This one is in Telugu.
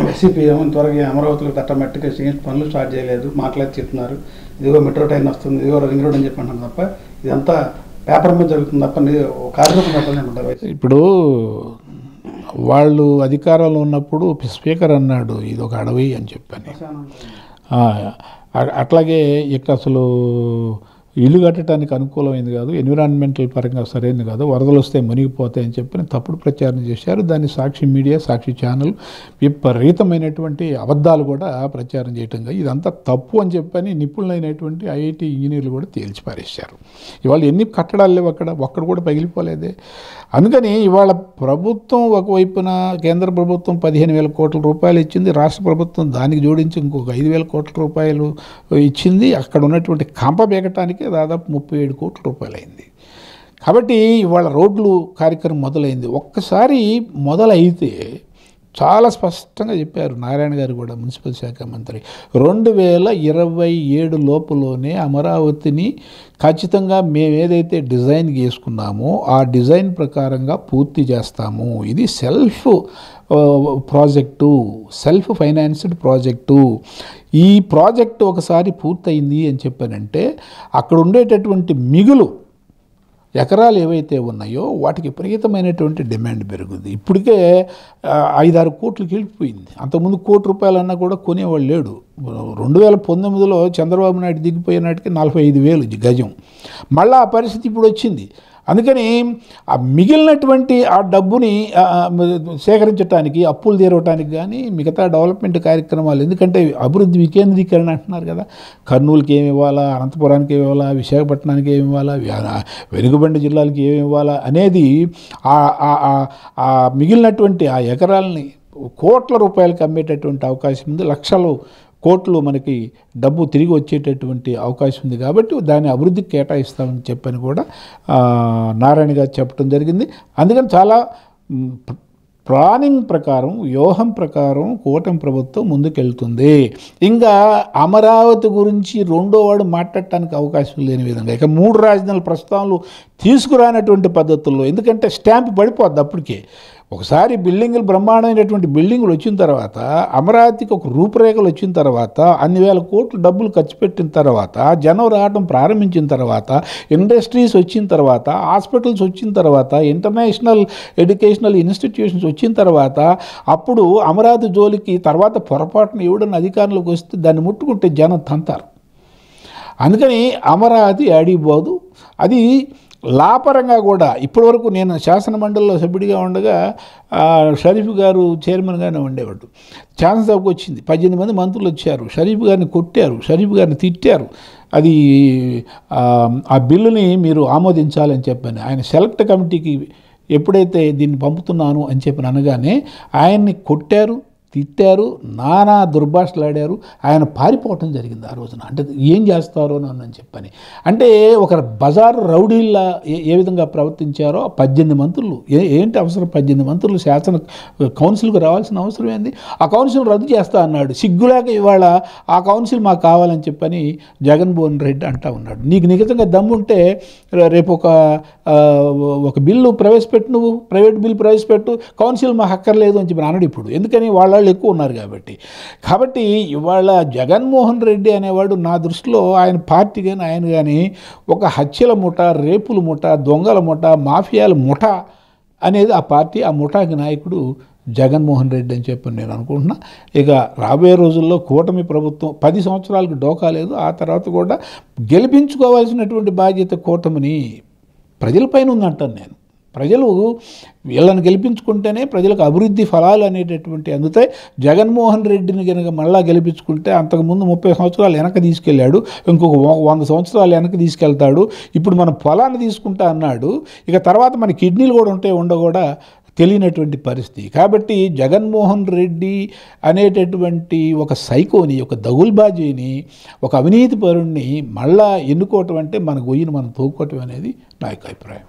వైసీపీ ఏమో ఇంతవరకు అమరావతిలో కట్టమట్టుగా పనులు స్టార్ట్ చేయలేదు, మాట్లాడి చెప్తున్నారు. ఇదిగో మెట్రో ట్రైన్ వస్తుంది, ఇదిగో రింగ్ రోడ్ అని చెప్పి అంటున్నారు తప్ప ఇదంతా పేపర్ మీద జరుగుతుంది తప్ప కార్యక్రమం చెప్పాలంటారు. ఇప్పుడు వాళ్ళు అధికారంలో ఉన్నప్పుడు స్పీకర్ అన్నాడు ఇది ఒక అడవి అని చెప్పని. అట్లాగే ఇక అసలు ఇల్లు కట్టడానికి అనుకూలమైంది కాదు, ఎన్విరాన్మెంటల్ పరంగా సరైనది కాదు, వరదలు వస్తే మునిగిపోతాయని చెప్పి తప్పుడు ప్రచారం చేశారు. దాన్ని సాక్షి మీడియా, సాక్షి ఛానల్ విపరీతమైనటువంటి అబద్ధాలు కూడా ప్రచారం చేయటం కాదు, ఇదంతా తప్పు అని చెప్పని నిపుణులైనటువంటి ఐఐటి ఇంజనీర్లు కూడా తేల్చి పారేశారు. ఇవాళ ఎన్ని కట్టడాలు లేవు, ఒక్కడ కూడా పగిలిపోలేదే. అందుకని ఇవాళ ప్రభుత్వం ఒకవైపున కేంద్ర ప్రభుత్వం 15,000 కోట్ల రూపాయలు ఇచ్చింది, రాష్ట్ర ప్రభుత్వం దానికి జోడించి ఇంకొక 5,000 కోట్ల రూపాయలు ఇచ్చింది. అక్కడ ఉన్నటువంటి కంప బేగటానికి దాదాపు 37 కోట్ల రూపాయలు అయింది. కాబట్టి ఇవాళ రోడ్లు కార్యక్రమం మొదలైంది. ఒక్కసారి మొదలైతే చాలా స్పష్టంగా చెప్పారు నారాయణ గారు కూడా, మున్సిపల్ శాఖ మంత్రి, 2027 లోపులోనే అమరావతిని ఖచ్చితంగా మేము ఏదైతే డిజైన్ చేసుకున్నామో ఆ డిజైన్ ప్రకారంగా పూర్తి చేస్తాము. ఇది self project, self financed project. ఈ ప్రాజెక్టు ఒకసారి పూర్తయింది అని చెప్పానంటే అక్కడ ఉండేటటువంటి మిగులు ఎకరాలు ఏవైతే ఉన్నాయో వాటికి విపరీతమైనటువంటి డిమాండ్ పెరుగుద్ది. ఇప్పటికే 5-6 కోట్లకి వెళ్ళిపోయింది. అంతకుముందు ₹1,00,00,000 అన్నా కూడా కొనేవాళ్ళు లేడు. 2019లో చంద్రబాబు నాయుడు దిగిపోయే నాటికి 45,000 గజం. మళ్ళీ ఆ పరిస్థితి ఇప్పుడు వచ్చింది. అందుకని ఆ మిగిలినటువంటి ఆ డబ్బుని సేకరించడానికి, అప్పులు తీరవటానికి కానీ మిగతా డెవలప్మెంట్ కార్యక్రమాలు, ఎందుకంటే అభివృద్ధి వికేంద్రీకరణ అంటున్నారు కదా, కర్నూలుకి ఏమి ఇవ్వాలా, అనంతపురానికి ఏమి ఇవ్వాలా, విశాఖపట్నానికి ఏమి ఇవ్వాలా, వెనుకబడిన జిల్లాలకి ఏమి ఇవ్వాలా అనేది ఆ మిగిలినటువంటి ఆ ఎకరాలని కోట్ల రూపాయలకి అమ్మేటటువంటి అవకాశం ఉంది. లక్షలు కోట్లు మనకి డబ్బు తిరిగి వచ్చేటటువంటి అవకాశం ఉంది. కాబట్టి దాన్ని అభివృద్ధికి కేటాయిస్తామని చెప్పని కూడా నారాయణ గారు చెప్పడం జరిగింది. అందుకని చాలా ప్లానింగ్ ప్రకారం, వ్యూహం ప్రకారం కూటమి ప్రభుత్వం ముందుకెళ్తుంది. ఇంకా అమరావతి గురించి రెండో వాడు మాట్లాడటానికి అవకాశం లేని విధంగా ఇక 3 రాజధానుల ప్రస్తావనలు తీసుకురానటువంటి పద్ధతుల్లో, ఎందుకంటే స్టాంప్ పడిపోద్ది అప్పటికే. ఒకసారి బిల్డింగులు, బ్రహ్మాండమైనటువంటి బిల్డింగులు వచ్చిన తర్వాత, అమరావతికి ఒక రూపురేఖలు వచ్చిన తర్వాత, అన్ని వేల కోట్లు డబ్బులు ఖర్చు పెట్టిన తర్వాత, జనం రావడం ప్రారంభించిన తర్వాత, ఇండస్ట్రీస్ వచ్చిన తర్వాత, హాస్పిటల్స్ వచ్చిన తర్వాత, ఇంటర్నేషనల్ ఎడ్యుకేషనల్ ఇన్స్టిట్యూషన్స్ వచ్చిన తర్వాత, అప్పుడు అమరావతి జోలికి తర్వాత పొరపాటున ఎవడన్నా అధికారంలోకి వస్తే దాన్ని ముట్టుకుంటే జనం తంతారు. అందుకని అమరావతి అడిగిపోదు. అది లాపరంగా కూడా ఇప్పటివరకు నేను శాసనమండలిలో సభ్యుడిగా ఉండగా షరీఫ్ గారు చైర్మన్గానే ఉండేవాడు. శాసనసభకు వచ్చింది, 18 మంది మంత్రులు వచ్చారు, షరీఫ్ గారిని కొట్టారు, షరీఫ్ గారిని తిట్టారు. అది ఆ బిల్లుని మీరు ఆమోదించాలని చెప్పాను. ఆయన సెలెక్ట్ కమిటీకి ఎప్పుడైతే దీన్ని పంపుతున్నాను అని చెప్పి అనగానే ఆయన్ని కొట్టారు, తిట్టారు, నానా దుర్భాషలాడారు. ఆయన పారిపోవటం జరిగింది ఆ రోజున. అంటే ఏం చేస్తారో అని చెప్పని. అంటే ఒక బజారు రౌడీల్లా ఏ విధంగా ప్రవర్తించారో 18 మంత్రులు. ఏంటి అవసరం? 18 మంత్రులు శాసన కౌన్సిల్కి రావాల్సిన అవసరం ఏంది? ఆ కౌన్సిల్ రద్దు చేస్తా అన్నాడు. సిగ్గులేక ఇవాళ ఆ కౌన్సిల్ మాకు కావాలని చెప్పని జగన్మోహన్ రెడ్డి అంటా ఉన్నాడు. నీకు నిజంగా దమ్ముంటే రేపు ఒక బిల్లు ప్రవేశపెట్టు, నువ్వు ప్రైవేట్ బిల్లు ప్రవేశపెట్టు, కౌన్సిల్ మాకు అక్కర్లేదు అని చెప్పి అన్నాడు. ఇప్పుడు ఎందుకని? వాళ్ళ ఎక్కువ ఉన్నారు కాబట్టి ఇవాళ జగన్మోహన్ రెడ్డి అనేవాడు నా దృష్టిలో ఆయన పార్టీ కానీ ఆయన కానీ ఒక హత్యల ముఠ, రేపుల ముఠ, దొంగల ముఠ, మాఫియాల ముఠ అనేది ఆ పార్టీ, ఆ ముఠాకి నాయకుడు జగన్మోహన్ రెడ్డి అని చెప్పి నేను అనుకుంటున్నా. ఇక రాబోయే రోజుల్లో కూటమి ప్రభుత్వం 10 సంవత్సరాలకు డోకా లేదు. ఆ తర్వాత కూడా గెలిపించుకోవాల్సినటువంటి బాధ్యత కూటమిని ప్రజలపైన ఉందంటాను నేను. ప్రజలు వీళ్ళని గెలిపించుకుంటేనే ప్రజలకు అభివృద్ధి ఫలాలు అనేటటువంటి అందుతాయి. జగన్మోహన్ రెడ్డిని కనుక మళ్ళా గెలిపించుకుంటే అంతకుముందు 30 సంవత్సరాలు వెనక్కి తీసుకెళ్ళాడు, ఇంకొక 100 సంవత్సరాలు వెనక్కి తీసుకెళ్తాడు. ఇప్పుడు మనం పొలాన్ని తీసుకుంటా అన్నాడు, ఇక తర్వాత మన కిడ్నీలు కూడా ఉంటే కూడా తెలియనటువంటి పరిస్థితి. కాబట్టి జగన్మోహన్ రెడ్డి అనేటటువంటి ఒక సైకోని, ఒక దగుల్బాజీని, ఒక అవినీతి పరుణ్ణి మళ్ళా ఎన్నుకోవటం అంటే మన గొయ్యిని మనం తోక్కోవటం అనేది నా యొక్క అభిప్రాయం.